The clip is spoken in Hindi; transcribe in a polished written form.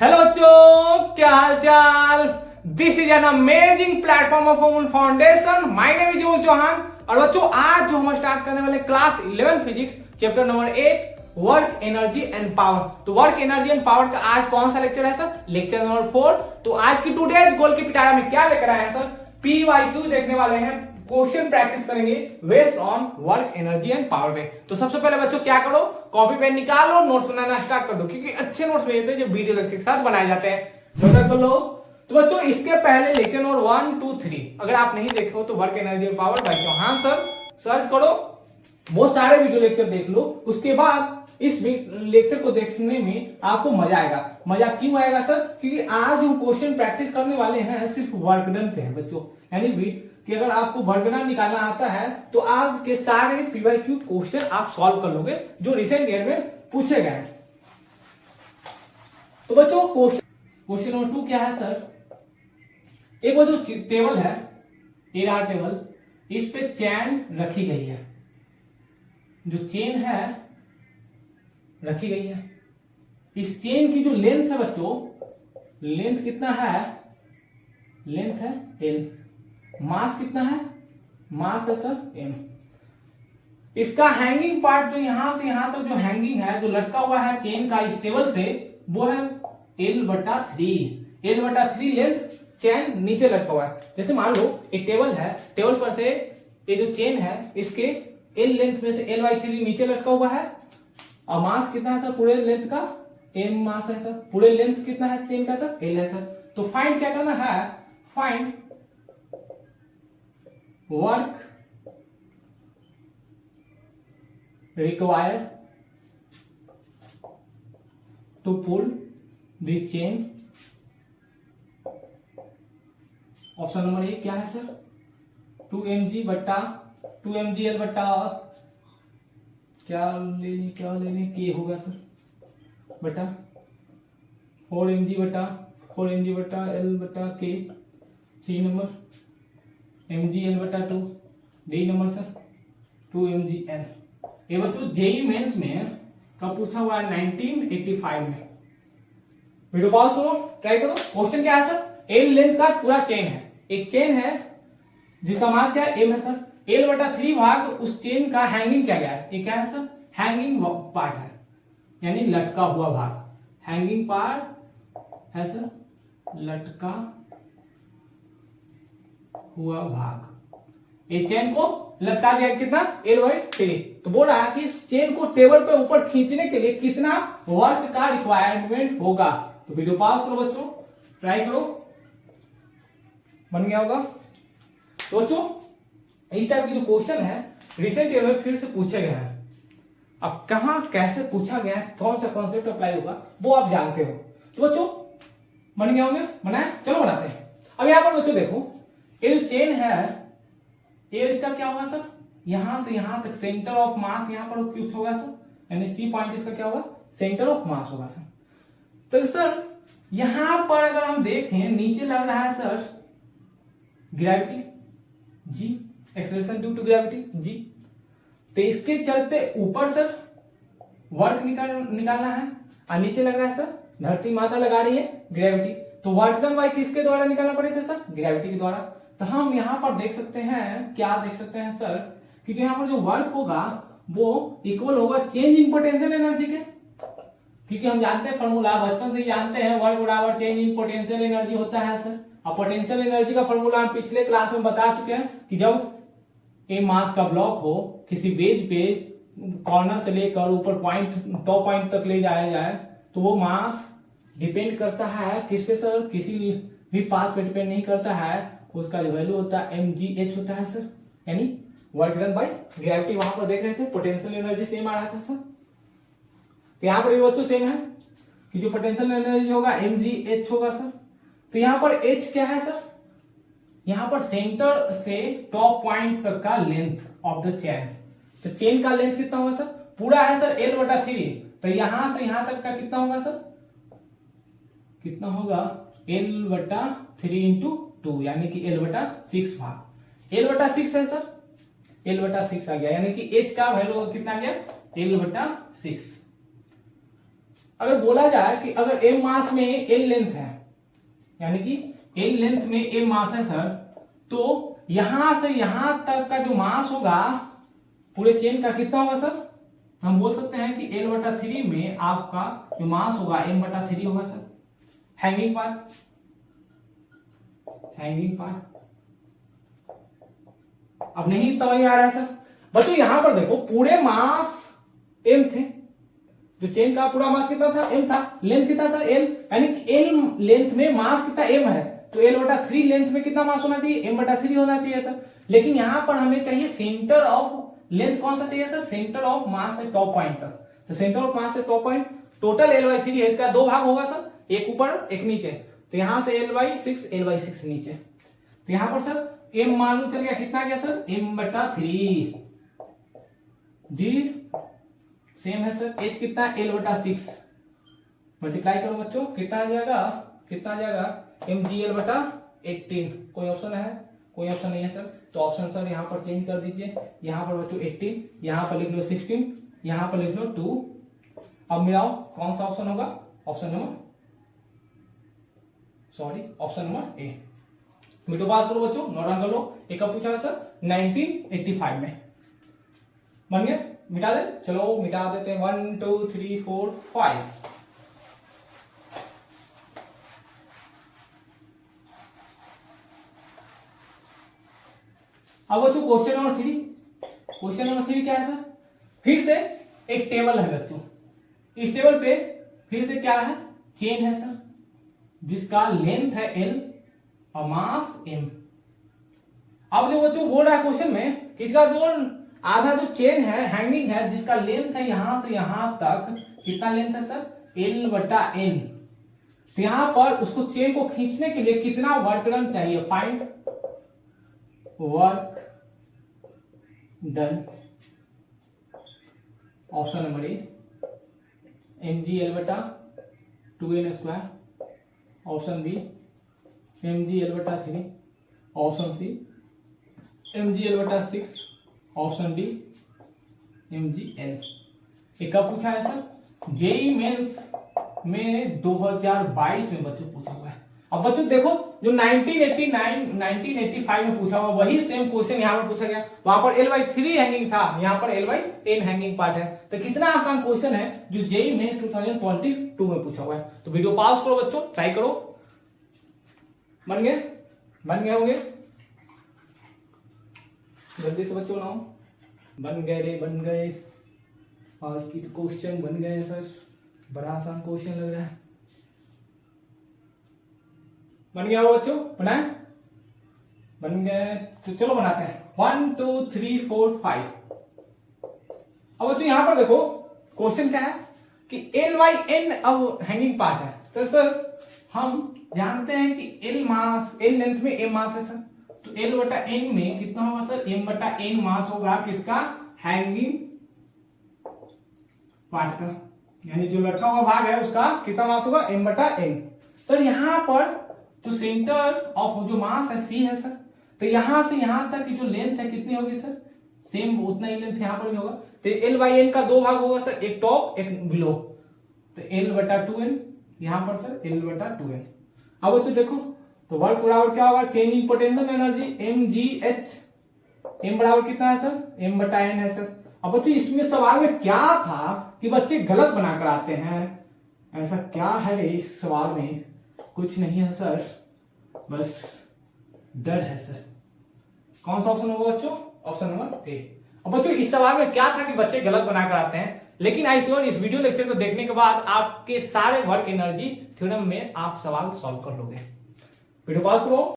हेलो बच्चों, क्या हाल चाल। This is an amazing platform of Amul foundation. My name is Amul Chauhan. और बच्चों, आज जो हम स्टार्ट करने वाले class 11 physics chapter number 8 work energy and power. तो वर्क एनर्जी एंड पावर का आज कौन सा लेक्चर है सर? Lecture number 4। तो आज की टुडेज गोल की पिटारा में क्या लेकर आए हैं सर? PYQ देखने वाले हैं, क्वेश्चन प्रैक्टिस करेंगे based on work energy and power पे। तो सबसे पहले बच्चों क्या करो, कॉपी पेन निकालो, नोट्स बनाना स्टार्ट कर दो, क्योंकि अच्छे नोट्स भेजते हैं जो वीडियो लेक्चर के साथ बनाए जाते हैं। नोट कर लो। तो बच्चों इसके पहले लेक्चर नंबर 1, 2, 3 अगर आप नहीं देखे हो तो work energy and power by Chauhan sir search करो, वो सारे वीडियो लेक्चर देख लो। उसके बाद इस लेक्चर को देखने में आपको मजा आएगा। मजा क्यों आएगा सर? क्योंकि आज हम क्वेश्चन प्रैक्टिस करने वाले हैं सिर्फ वर्क डन पे है बच्चों। यानी कि अगर आपको वर्क डन निकालना आता है तो आज के सारे PYQ क्वेश्चन आप सॉल्व कर लोगे जो रिसेंट ईयर में पूछे गए। तो बच्चों क्वेश्चन नंबर 2 क्या है सर? एक वो जो टेबल है, ये रहा टेबल, इस पे चैन रखी गई है। जो चेन है रखी गई है, इस चेन की जो लेंथ है बच्चों, लेंथ कितना है? लेंथ है L। मास कितना है? मास है सर M। इसका हैंगिंग पार्ट जो यहां से यहां तक जो हैंगिंग है, जो लटका हुआ है चेन का इस टेबल से, वो है L/3। L/3 लेंथ चेन नीचे लटका हुआ है। जैसे मान लो एक टेबल है, टेबल पर से ये जो चेन है इसके L लेंथ में से L/3 नीचे लटका हुआ है। और मास कितना है सर पूरे लेंथ का? M मास है सर। पूरे लेंथ कितना है चेन का सर? L है सर। तो फाइंड क्या करना है? Find work required to pull the chain. Option number 1 क्या है सर? 2mg/2mgl बट्टा क्या लेने के होगा सर बटा 4mg/4mg/L/K। 3 number mgl/2। D number sir 2mgl। ये बच्चों जेई मेंस में कब पूछा हुआ है? 1985 में। वीडियो पॉज करो, ट्राई करो। क्वेश्चन क्या है सर? L लेंथ का पूरा चेन है, एक चेन है जिसका मास क्या है? M है सर। L/3 भाग उस चेन का हैंगिंग क्या गया है? ये क्या है सर? हैंगिंग पार्ट है, यानी लटका हुआ भाग। हैंगिंग पार्ट है सर लटका हुआ भाग। ये चेन को लटका दिया कितना? L/3। तो बोल रहा है कि इस चेन को टेबल पे ऊपर खींचने के लिए कितना वर्क का रिक्वायरमेंट होगा। तो वीडियो पास करो बच्चों, ट्राई करो, बन गया होगा। तो बच्चों इस टाइप की जो क्वेश्चन है रिसेंट ईयर में फिर से पूछे गए हैं। अब कहां कैसे पूछा गया है, कौन सा कॉन्सेप्ट अप्लाई होगा वो आप जानते हो। तो बच्चों बन गया होंगे? बनाए? चलो बनाते हैं। अब यहां पर बच्चों देखो, ये जो चेन है ये इसका क्या होगा सर? यहां से यहां तक सेंटर ऑफ मास यहां पर कुछ होगा सर, यानी C पॉइंट इसका क्या होगा? सेंटर ऑफ मास होगा सर। तो सर यहां पर अगर हम देखें नीचे लग रहा है sir gravity G, acceleration due to gravity G। तो इसके चलते ऊपर सर वर्क निकालना है, और नीचे लग रहा है सर धरती माता लगा रही है ग्रेविटी। तो वर्क डन बाय किसके द्वारा निकालना पड़ेगा सर? ग्रेविटी के द्वारा। तो हम यहां पर देख सकते हैं, क्या देख सकते हैं सर, कि जो यहां पर जो वर्क होगा वो इक्वल होगा चेंज इन पोटेंशियल एनर्जी के। क्योंकि हम जानते हैं फॉर्मूला, बचपन से ही जानते हैं, वर्क बराबर चेंज इन पोटेंशियल एनर्जी होता है सर। और पोटेंशियल एनर्जी का फॉर्मूला हम पिछले क्लास में बता चुके हैं कि जब ए मास का ब्लॉक हो किसी बेज पे कॉर्नर से लेकर ऊपर पॉइंट टॉप पॉइंट तक ले जाया जाए, तो वो मास डिपेंड करता है किस पे सर? किसी भी पाथ पे डिपेंड नहीं करता है। उसका जो वैल्यू होता है mgh होता है सर, यानी वर्क डन बाय ग्रेविटी। वहां पर देख रहे थे पोटेंशियल एनर्जी सेम आ रहा था सर। तो यहाँ पर भी बच्चों सेम है कि जो पोटेंशियल एनर्जी होगा mgh होगा सर। तो यहाँ पर h क्या है सर? यहाँ पर सेंटर से टॉप पॉइंट तक का लेंथ ऑफ द चेन। तो चेन का लेंथ कितना होगा सर? पूरा है सर L/3। तो यहां से यहां तक का कितना होगा सर? कितना होगा? L/3 इंटू 2, यानी कि L/6 भाग। L/6 है सर, L/6 आ गया, यानी कि H का वैल्यू कितना आ गया? L/6। अगर बोला जाए कि अगर m मास में l लेंथ है, यानी कि l लेंथ में m मास है सर, तो यहां से यहां तक का जो मास होगा पूरे चेन का कितना होगा सर? हम बोल सकते हैं कि L/3 में आपका जो मास होगा m/3 होगा सर, हैंगिंग पार्ट। अब नहीं समझ में आ रहा है सर? बच्चों यहां पर देखो पूरे मास m थे, जो चेन का पूरा मास कितना था? m था। लेंथ कितना था? l, यानी l लेंथ में मास कितना m है, तो L/3 लेंथ में कितना मास होना चाहिए? m/3 होना चाहिए सर। लेकिन यहां पर हमें चाहिए सेंटर ऑफ लेंथ कौन सा चाहिए सर? सेंटर ऑफ मास से टॉप पॉइंट तक। तो सेंटर ऑफ मास से टॉप पॉइंट टोटल L/3 है, इसका दो भाग होगा सर, एक ऊपर एक नीचे। तो यहां से L/6 नीचे। तो यहां पर सर m मालूम चल गया, कितना गया सर? m/3 जी सेम है सर। h कितना? L/6 मल्टीप्लाई करो बच्चों, कितना आ जाएगा? mgl/18। कोई ऑप्शन है? कोई ऑप्शन नहीं है सर। तो ऑप्शन सर यहाँ पर चेंज कर दीजिए, यहाँ पर बच्चों 18, यहाँ पर लिख लो 16, यहाँ पर लिख लो 2। अब मिलाओ, कौन सा ऑप्शन होगा? ऑप्शन नंबर ए। वीडियो पास करो बच्चों, नोट डाउन कर लो। एक कब पूछा है सर? 1985 में। बन गया? मिटा दे, चलो मिटा देते हैं। 1 2 3 4 5। अब बच्चों क्वेश्चन नंबर 3 क्या है सर? फिर से एक टेबल है बच्चों, इस टेबल पे फिर से क्या है? चेन है सर, जिसका लेंथ है l और मास m। अब जो बच्चों बोल रहा है क्वेश्चन में, इसका जो आधा जो चेन है हैंगिंग है, जिसका लेंथ है यहां से यहां तक, कितना लेंथ है सर? l/n। तो यहां पर उसको चेन को खींचने के लिए कितना वर्क डन चाहिए? Find work done. Option number A mgl/2n², option B mgl/3, option C mgl/6, option D mgl। एक कब पूछा है सर? जेईई मेंस में 2022 में बच्चों पूछा हुआ है। अब बच्चों देखो, जो 1985 में पूछा हुआ वही सेम क्वेश्चन यहाँ पर पूछा गया। वहां पर L/3 हैंगिंग था, यहाँ पर L/n हैंगिंग पार्ट है। तो कितना आसान क्वेश्चन है जो जेईई में 2022 में पूछा हुआ है। तो वीडियो पॉज करो बच्चों, ट्राई करो। बन गए होंगे? जल्दी से बच्चों बनाओ। बन गए। आज की क्वेश्चन बन गए सर, बड़ा आसान क्वेश्चन लग रहा है। बन गया हो बच्चों? बनाए? बन गए तो चलो बनाते हैं। 1 2 3 4 5। अब बच्चों यहां पर देखो क्वेश्चन क्या है कि L/n अब हैंगिंग पार्ट है। तो सर हम जानते हैं कि l लेंथ में m मास है सर, तो L/n में कितना होगा सर? m/n मास होगा किसका? हैंगिंग पार्ट का, यानी जो लटका हुआ भाग है उसका कितना मास होगा? m/n। सर यहाँ पर जो सेंटर ऑफ जो मास है c है सर, तो यहां से यहां तक की जो लेंथ है कितनी होगी सर? सेम उतना ही लेंथ यहां पर भी होगा। तो L/n का दो भाग होगा सर, एक टॉप एक बिलो। तो L/2n, यहां पर सर L/2n। अब बच्चों देखो, तो वर्क बराबर क्या होगा? Changing potential energy mgh। m बराबर कितना है सर? m/n है सर। अब बच्चों इसमें सवाल में क्या था कि बच्चे गलत बनाकर आते हैं, ऐसा क्या है इस सवाल में? कुछ नहीं है सर, बस डर है सर। कौन सा ऑप्शन होगा बच्चों? ऑप्शन नंबर ए। अब बच्चों इस सवाल में क्या था कि बच्चे गलत बनाकर आते हैं, लेकिन आई श्योर इस वीडियो लेक्चर को देखने के बाद आपके सारे वर्क एनर्जी थ्योरम में आप सवाल सॉल्व कर लोगे। वीडियो पॉज करो।